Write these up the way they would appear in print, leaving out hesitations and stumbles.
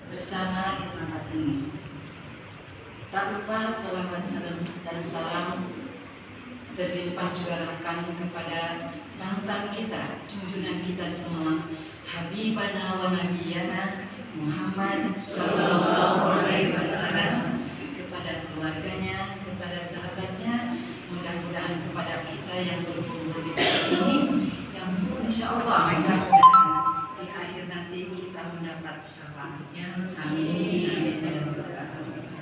bersama di tempat ini. Tak lupa salawat dan salam terlimpah curahkan kepada panutan kita, junjungan kita semua, Habibana wa Nabiyana Muhammad sallallahu alaihi wasallam, kepada keluarganya, kepada sahabatnya, mudah-mudahan kepada kita yang berkumpul di tempat ini, yang insya Allah mudah-mudahan di akhir nanti kita mendapat syafaatnya. Amin. Amin. Ya Rabbal Alamin.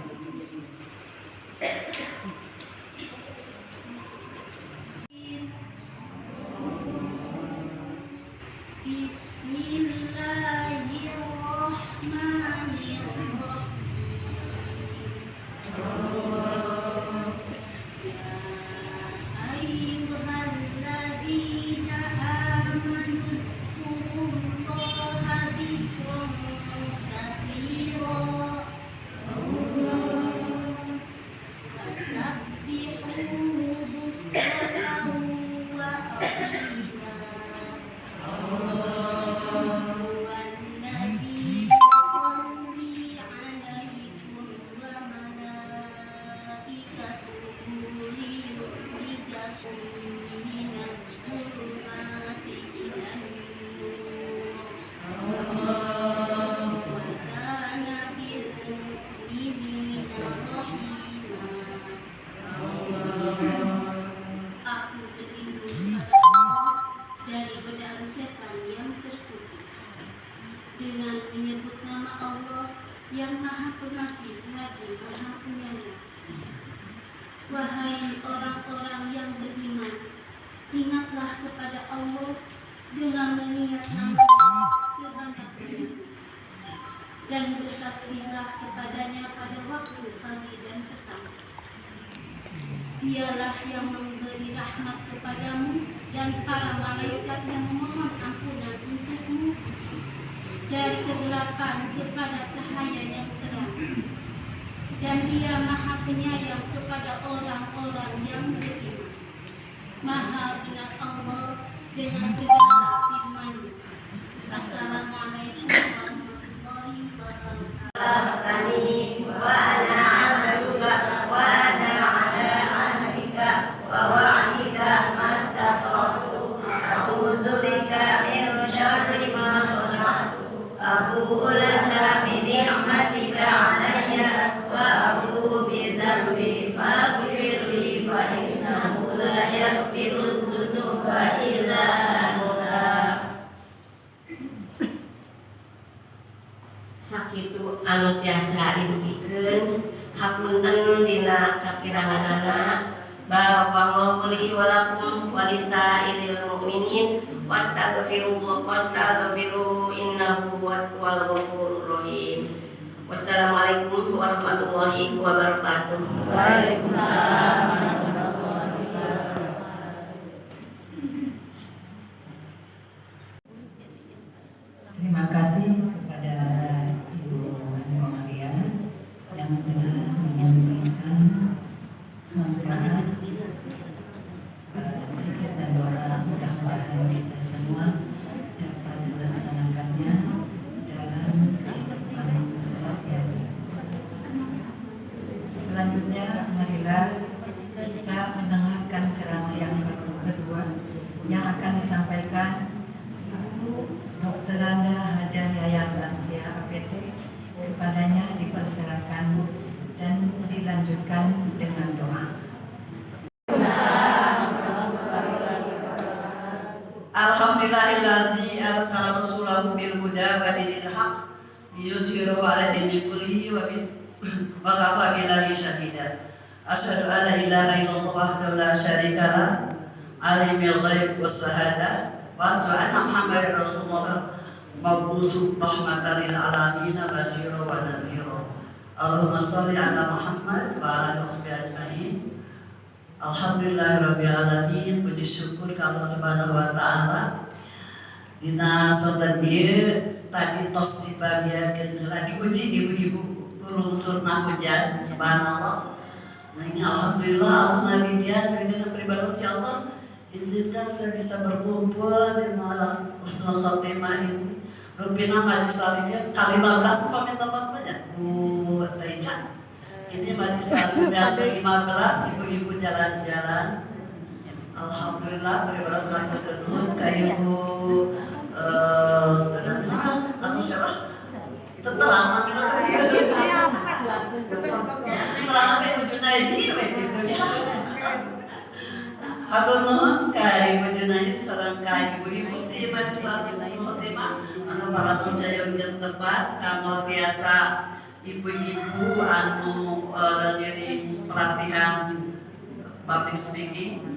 Dengan menyebut nama Allah yang Maha Pengasih lagi Maha Penyayang. Wahai orang-orang yang beriman, ingatlah kepada Allah dengan mengingat nama-Nya sebanyak-banyaknya, dan bertasbihlah kepadanya pada waktu pagi dan petang. Dialah yang memberi rahmat kepadamu dan para malaikat yang memohon ampunan untukmu dari kegelapan kepada cahaya yang terang. Dan Dia Maha Penyayang kepada orang-orang yang beriman. Maha ingat Allah dengan segala firman-Nya. Assalamualaikum warahmatullahi wabarakatuh. Wa ana 'abduka wa ana 'ala ahdika wa wa'dika mastata'tu. A'udzu bika min syarri ma sana'tu. Abu'u laka bi ni'matika 'alayya wa abu'u bi dzambi faghfir li fa innahu la yaghfiru dzunuba illa anta. Sakitu anu tiasa didugikeun hapunten dina kakiranganana. Barakallahu li wa lakum wa lisairil mu'minin wastaghfiru innahu huwal ghafurur rahim. Wassalamualaikum warahmatullahi wabarakatuh. Waalaikumsalam warahmatullahi wabarakatuh. Terima kasih kepada Ibu Anu Maria yang telah menyampaikan manfaat zikir dan doa. Mudah-mudahan kita semua dapat melaksanakannya dalam kehidupan sehari-hari. Selanjutnya, marilah kita mendengarkan ceramah yang kedua yang akan disampaikan Dr. Randa Hajah Yayasan Siha APT. Kepadanya dipersilakan dan dilanjutkan dengan doa. Alhamdulillahillazi arsala rasulahu bil huda wa dinil haq liyuzhirahu 'ala dini kullihi wa kafa billahi syahida. Asyhadu an la ilaha illallah wahdahu la syarika lah, alimul ghaib was syahadah, wa asyhadu anna Muhammadar Rasulullah mab'uts rahmatan lil alamin basyira wa nazira. Allahumma shalli ala Muhammad wa ala alihi ajmain. Alhamdulillahirabbil alamin. Puji syukur ke Allah Subhanahu wa taala. Dina salat dieu tadi tos dibagiakeun heula diuji ibu-ibu turun surna hujan, subhanallah. Nah ini alhamdulillah Allah nabitian dengan pribadi Allah izinkan saya bisa berkumpul di malam husnul khotimah ini. Rupina Majlis Taklim ke-15 apa minta banyak? Bu Taica. Ini Majlis Taklim yang ke-15, ibu-ibu jalan-jalan. Alhamdulillah beribadah selamat ketemu kayak ibu atau siapa? Teterangan teterangan kayak ibu Junaidi gitu ya. Hatur nuhun ka Ibu Junaid sareng ka ibu-ibu ti Majlis Taklim Khotimah anu paratos jaya jeung tempat kanggo tiasa ibu-ibu anu ngiring pelatihan public speaking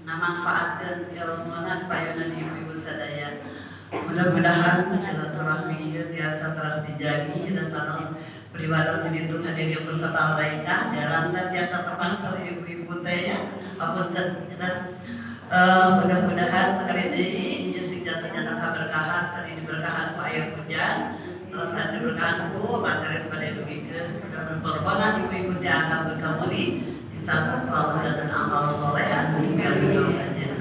ngamanfaatkeun ilmunan payunan ibu-ibu sadaya. Mudah-mudahan silaturahmi ieu tiasa terus dijagi da sanes pribadi diditu hadir bersama malaikah jarang dan tiasa terpaksa ibu-ibu teh ya. Apunten dan mudah-mudahan sekali ini sing jatuhnya nak berkahan tadi diberkahan ku air hujan terus ada diberkahan ku materi pada dugikeun mudah berkorbanan ibu-ibu teh angkat kamuli dicatat Allah dan amal soleh anu biar dulu kanjeng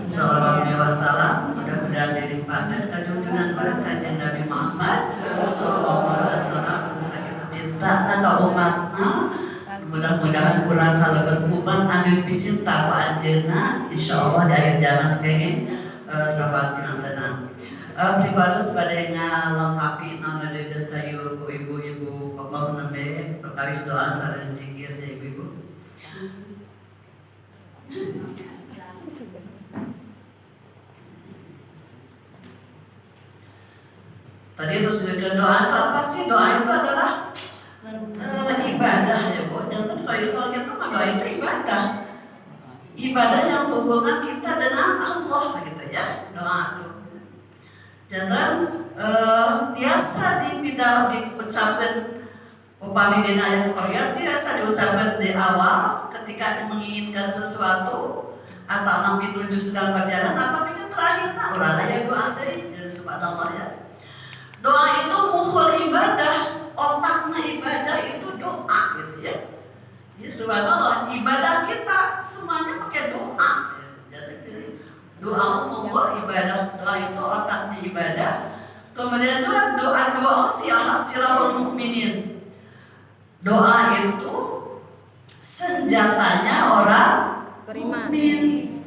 sallallahu alaihi wasallam mudah-mudahan dilimpahkan kajunjungan para kanjeng Nabi Muhammad sallallahu alaihi wasallam sakitu cinta ka umatna. Mudah-mudahan kurang kalebet umat anu dicinta ku anjeunna insyaallah di akhir zaman kenging sahabat pinantenan. Pribados bade ngalengkapi nanadeun ka ibu-ibu pokok nembe perkawis doa sareng zikir ya ibu-ibu. Tadi itu sudah doa itu apa sih? Doa itu adalah ibadah ya Bu. Jangan kalau kita mah doa itu ibadah. Ibadah yang hubungan kita dengan Allah gitu ya. Doa itu. Jangan tiasa diucapkan upami dina ayat Quran tiasa diucapkan di awal ketika menginginkan sesuatu atau nabi menuju sedang perjalanan atau di terakhir nah ulah aya doa deui jadi subhanallah ya. Doa itu mukhul ibadah, otaknya ibadah itu doa gitu ya. Ya subhanallah, ibadah kita semuanya pakai doa. Jadi doa mukhul ibadah, doa itu otaknya ibadah. Kemudian doa silahul mukminin. Doa itu senjatanya orang mukmin.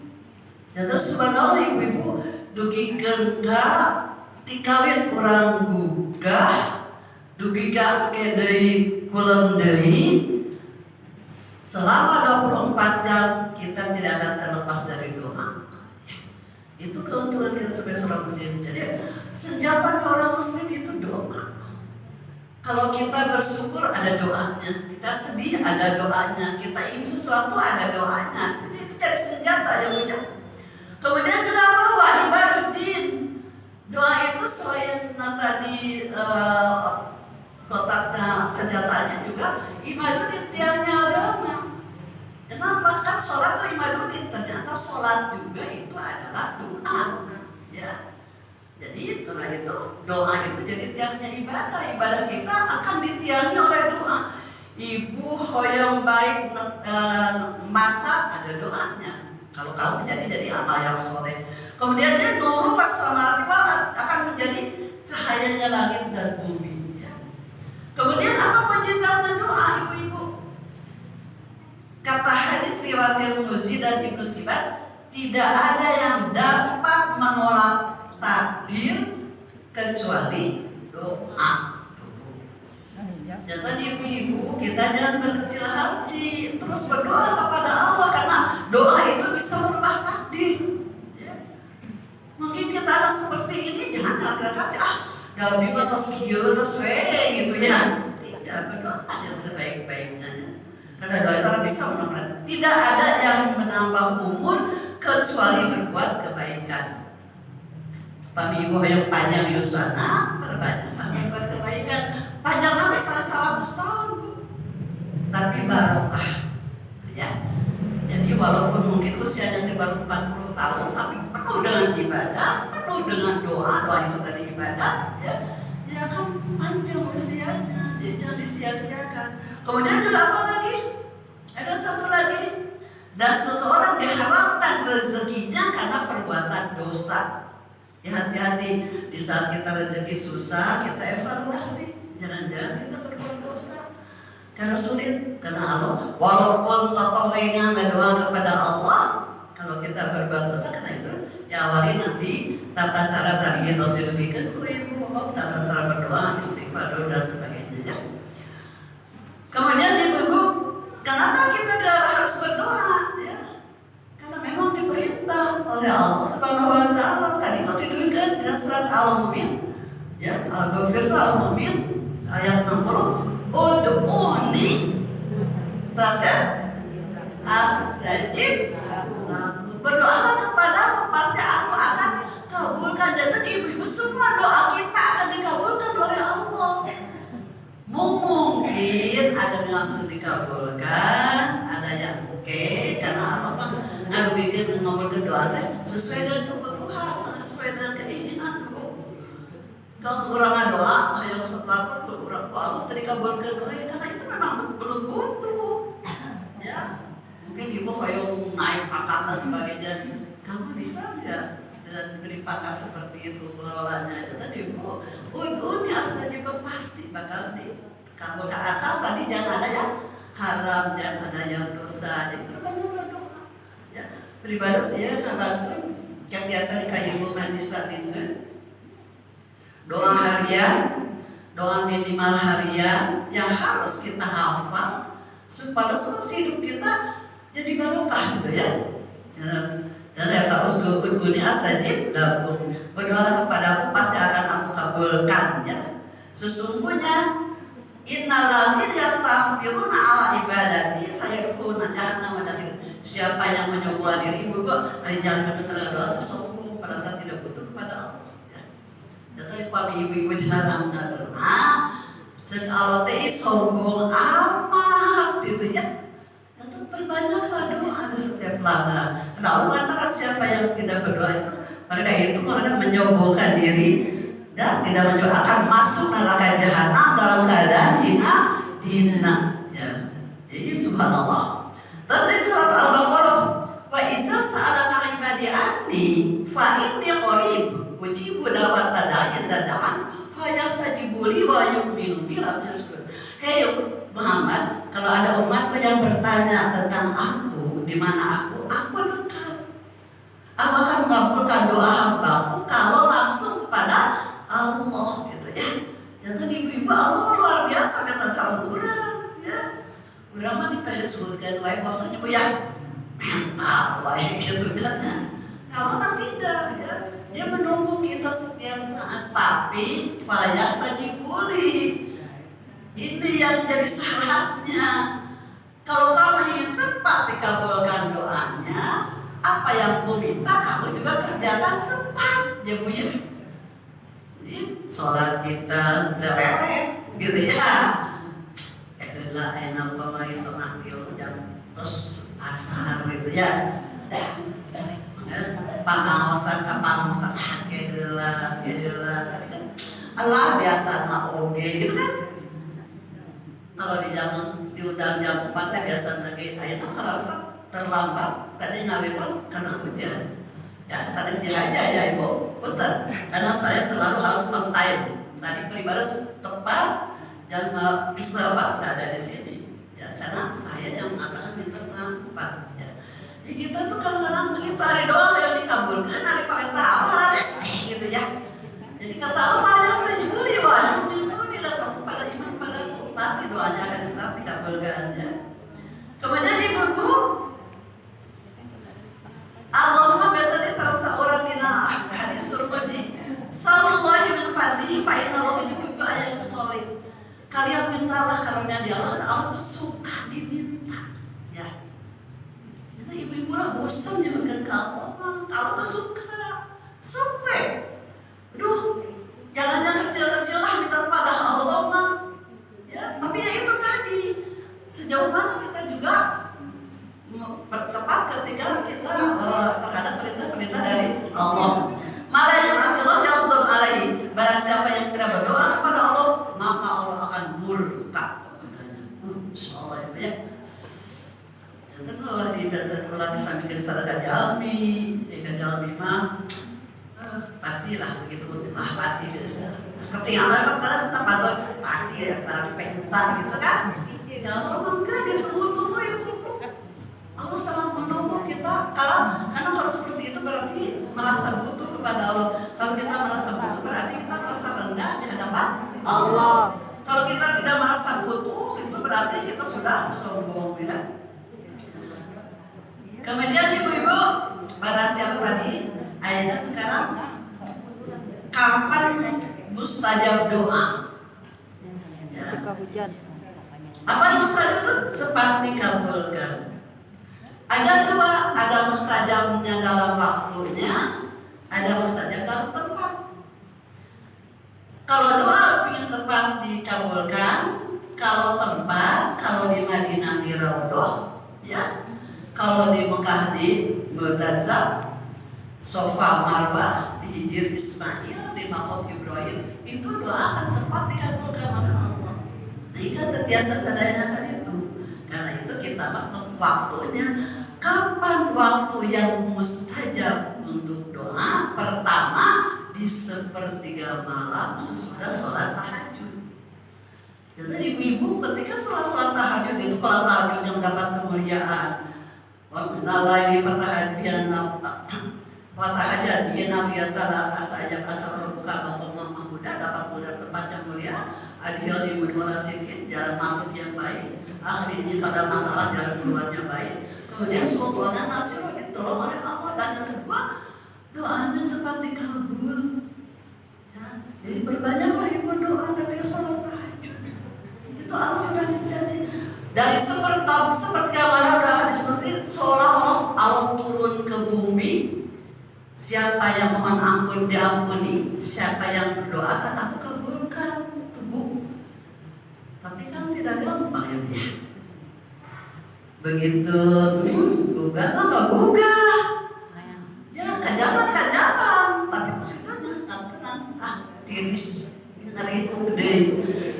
Jadi subhanallah ibu-ibu dugikeun ka tikawin urang gugah dugikan ke deui kulem deui selama 24 jam kita tidak akan terlepas dari doa. Itu keuntungan kita sebagai seorang muslim. Jadi senjata orang muslim itu doa. Kalau kita bersyukur ada doanya, kita sedih ada doanya, kita ingin sesuatu ada doanya. Jadi itu jadi senjata ya punya. Kemudian juga bahwa ibaduddin. Doa itu selain tadi kotaknya senjatanya juga ibaduddin tiangnya agama. Kenapa? Kan sholat itu ibaduddin, ternyata sholat juga itu adalah doa. Ya. Jadi setelah itu doa itu jadi tiangnya ibadah. Ibadah kita akan ditiangi oleh doa. Ibu hoyong baik masak ada doanya. Kalau kamu jadi amal yang soleh. Kemudian dia nurul wassamawati wal ard akan menjadi cahayanya langit dan bumi. Ya. Kemudian apa mujizatnya doa ibu-ibu? Kata hadis riwayat Muzi dan Ibnu Sibat, tidak ada yang dapat menolak takdir kecuali doa. Jadi ibu-ibu kita jangan berkecil hati, terus berdoa kepada Allah karena doa itu bisa merubah takdir. Mungkin kita harus seperti ini, jangan agak-agak dalam lima atau sekian atau gitu ya. Tidak, berdoa aja sebaik-baiknya. Karena doa itu bisa menambah. Tidak ada yang menambah umur kecuali berbuat kebaikan. Pami ibu yang panjang yusana, berbanyaklah berbuat kebaikan. Panjang nanti 100 tahun Bu. Tapi barokah, ya. Jadi walaupun mungkin usianya baru 40 tahun, tapi penuh dengan ibadah, penuh dengan doa itu tadi ibadah, ya kan panjang usianya, jadi jangan disia-siakan. Kemudian juga apa lagi? Ada satu lagi, Dan seseorang diharapkan rezekinya karena perbuatan dosa. Ya, hati-hati di saat kita rezeki susah, kita evaluasi. Jangan-jangan kita berbuat dosa karena sulit, karena Allah. Walaupun totohnya berdoa kepada Allah, kalau kita berbuat dosa karena itu, ya awali nanti tata cara tadi kita harus diberikan ke ibu, tata cara berdoa, istighfar, dan sebagainya. Kemudian ibu, kenapa kita harus berdoa? Ya, karena memang diperintah oleh Allah Subhanahu Wa Taala. Tadi itu diberikan di surat Al-Mu'min, ya, Al-Ghafir Al-Mu'min ayat 60. Ud'uni astajib. Berdoalah kepadaku, pasti aku akan kabulkan. Jadi ibu-ibu, semua doa kita akan dikabulkan oleh Allah. Mungkin ada yang langsung dikabulkan, ada yang oke, karena apa? Nggak bikin mengabulkan doa sesuai dengan kebutuhan, sesuai dengan keinginanku. Kalau seorang doa, ayo setelah itu berurang ke Allah tadi kabulkan doa, karena itu memang belum butuh. Ya, mungkin ibu kayak naik pangkat dan sebagainya, kamu bisa ya dan beri pangkat seperti itu pengelolanya. Itu tadi ibu, ini asal juga pasti bakal dikabulkan, asal tadi jangan ada yang haram, jangan ada yang dosa. Jadi berbanyaklah doa. Ya, beribadah saya ngebantu yang biasa kayak ibu majlis ini. Doa harian, doa minimal harian yang harus kita hafal supaya solusi hidup kita jadi barokah gitu ya. Dan ya terus ud'uni astajib lakum. Berdoalah kepadaku, pasti akan aku kabulkan ya. Sesungguhnya innal ladzina yastakbiruna ala ibadati sayadkhuluna jahannama dakhil. Siapa yang menyombongkan diri ibu kok hari jangan mendengar doa sombong pada saat tidak butuh kepada Allah. Jadi kami ibu-ibu jalan karena kalau teh sombong amat gitu ya. Tentu perbanyaklah doa di setiap langkah. Nah, Allah mengatakan siapa yang tidak berdoa itu, mereka menyombongkan diri dan tidak mencoba akan masuk neraka jahanam dalam keadaan hina. Ya. Jadi subhanallah. Terus di surat Al-Baqarah, wa iza sa'alaka ibadi anni fa inni qarib ujibu da'wata da'i idza da'an fa yastajibu li wa yu'minu bi rabbihim. Hei Muhammad, kalau ada umatku yang bertanya tentang aku, di mana aku dekat. Aku akan mengabulkan doa hambaku kalau langsung kepada Allah gitu ya. Jadi ibu-ibu Allah luar biasa kata salurang ya. Urang mah dipesulkeun wae bosnya bu ya. Mental wae gitu kan. Kalau tidak ya. Dia menunggu kita setiap saat, tapi fayastajibu li. Ini yang jadi syaratnya. Kalau kamu ingin cepat dikabulkan doanya, apa yang aku minta kamu juga kerjakan cepat, ya Bu ya. Jadi sholat kita terleleh, gitu ya. Adalah enak pamai sonatil jam terus asar gitu ya. Pangaosan kayak geula, Allah biasa oge gitu kan. Kalau di zaman diundang jam 4 biasa lagi ayeuna kalau terlambat tadi ngawiton karena hujan. Ya sadis aja ya Ibu, punten. Karena saya selalu harus on time. Tadi beribadah tepat jam setengah 4 sudah ada di sini. Ya karena saya yang mengatakan minta setengah 4 ya. Jadi kita tuh kadang-kadang begitu hari doa yang dikabulkan, hari perintah Allah resi gitu ya. Jadi kata Allah yang stajibu li wa yu'minu datang kepada iman padaku, pasti doanya akan dikabulkan ya. Kemudian ibu-ibu, Allahumma bertadi salah seorang dina hadis turbaji sallallahu min fadlihi fa inna Allah yuhibbu ayat sholih. Kalian mintalah karunia di Allah, Allah itu suka diminta ya. Jadi ibu-ibu lah bosan nyebutkan ke Allah tuh suka. Aduh, jangan yang kecil-kecil lah minta pada Allah mah. Ya, tapi ya itu tadi sejauh mana kita juga percepat ketika kita terhadap perintah-perintah dari Allah. Malah yang Rasulullah yang alaihi, barang siapa yang tidak berdoa kepada Allah, maka Allah akan murka kepadanya. Insyaallah ya. Itu kalau di tidak terulang sampai ke sadaka jalmi, jika jalmi mah pastilah begitu lah pasti ketinggalan apa pasti ya barang pentar gitu kan. Kalau enggak dia tunggu itu Allah sangat menolong kita karena kalau seperti itu berarti merasa butuh kepada Allah. Kalau kita merasa butuh berarti kita merasa rendah di hadapan Allah. Kalau kita tidak merasa butuh itu berarti kita sudah sombong ya. Kemudian ibu-ibu pada siapa tadi ayatnya sekarang kapan mustajab doa? Ketika hujan. Apa yang mustajab itu cepat dikabulkan. Ada dua, ada mustajabnya dalam waktunya, ada mustajab dalam tempat. Kalau doa ingin cepat dikabulkan, kalau tempat, kalau di Madinah di Raudhah, ya, kalau di Mekah di Multazam, Sofa Marwah, di Hijir Ismail, di Maqam Ibrahim, itu doa akan cepat dikabulkan oleh Allah. Nah, kita terbiasa sadayana kan itu. Karena itu kita waktunya. Kapan waktu yang mustajab untuk doa? Pertama, di sepertiga malam sesudah sholat tahajud. Jadi ibu-ibu ketika sholat tahajud itu, kalau tahajudnya mendapat kemuliaan, wabinalaili fatahajat bina fiyatala asajab asal buka bangkong mahmuda dapat mulia tempatnya mulia, adil di mudwala sikin, jalan masuk yang baik, akhirnya pada masalah jalan keluarnya baik. Kemudian sultannya nasir ditolong oleh Allah, dan yang kedua doanya cepat dikabul. Ya, jadi berbanyaklah ibu doa ketika sholat tahajud. Itu Allah sudah dijanji. Dari seperti yang mana udah hadis Muslim, seolah-olah Allah turun ke bumi. Siapa yang mohon ampun diampuni, siapa yang berdoa akan aku kabulkan. Tubuh. Tapi kan tidak gampang ya dia. Begitu gugah nggak gugah. Ya kajaban, tapi positifnya tenang, tiris, ngeri itu gede.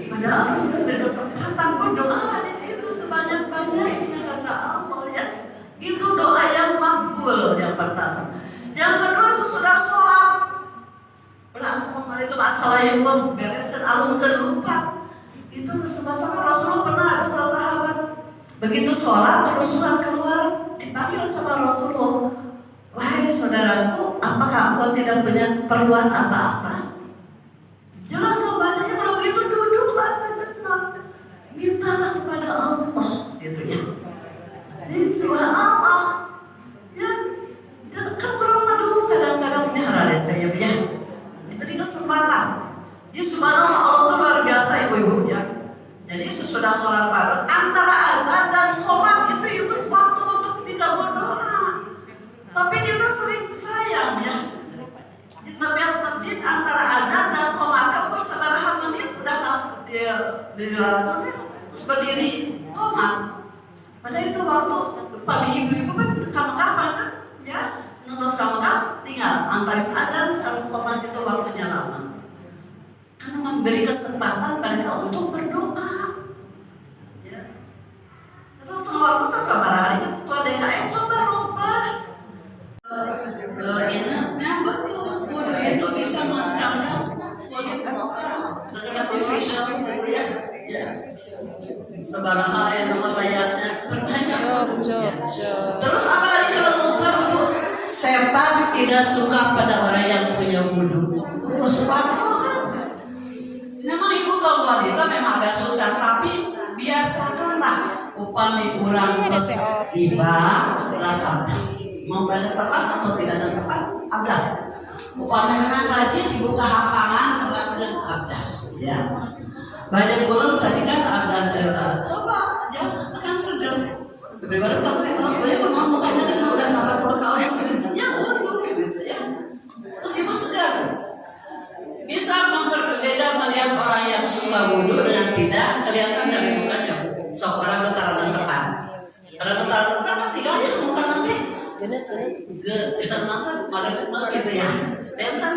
Padahal sudah berkesempatan berdoa di situ sebanyak-banyaknya kata Allah ya. Itu doa yang makbul yang pertama. Yang kedua sesudah sholat, assalamualaikum assalamualaikum bereskan alumkan lupa. Itu bersama-sama Rasulullah pernah ada salah sahabat. Begitu sholat kerusuhan keluar, dipanggil sama Rasulullah. Wahai saudaraku, apakah engkau tidak punya keperluan apa-apa? Jelas bacanya kalau begitu duduklah sejenak, mintalah kepada Allah, gitu ya. Jadi subhanallah, ya, dan kan kalau kadang-kadang nyara saya ya, diberi kesempatan. Ya subhanallah Allah itu luar biasa ibu-ibu ya. Jadi sesudah sholat fardu antara azan dan qomat itu ikut waktu untuk dikabul doa. Tapi kita sering sayang ya. Di tabiat masjid antara azan dan qomat kan bersebarahan menit udah terus berdiri qomat. Pada itu waktu pagi ibu-ibu kan kapan kan ya nutus kamu tinggal antara azan dan qomat itu waktunya lama. Karena memberi kesempatan mereka untuk berdoa. Ya. Itu semua itu saya hari ketua DKM coba rubah. Ini betul, kudu itu bisa mencangkap dengan official gitu ya. Sebaraha yang nama layaknya bertanya. Terus apa lagi kalau munkar itu? Setan tidak suka pada orang yang punya wudhu. Oh, subhanallah kan. Memang ibu kaum wanita memang agak susah, tapi biasakanlah upami kurang terus tiba rasa abdas. Mau ada tepat atau tidak ada tepat abdas. Upami memang rajin ibu kehampangan terasa abdas. Ya. Banyak kurang tadi kan abdas ya. Coba ya akan segar. Lebih baik kalau terus banyak memang mukanya dengan udah 80 tahun yang sebenarnya waduh gitu ya. Terus ibu segar. Bisa berbeda melihat orang yang suka wudhu dengan tidak kelihatan dari mukanya. Sok orang betara dan tekan. Kalau betara dan tekan tinggalnya muka nanti. Karena malah gitu ya. Bentar.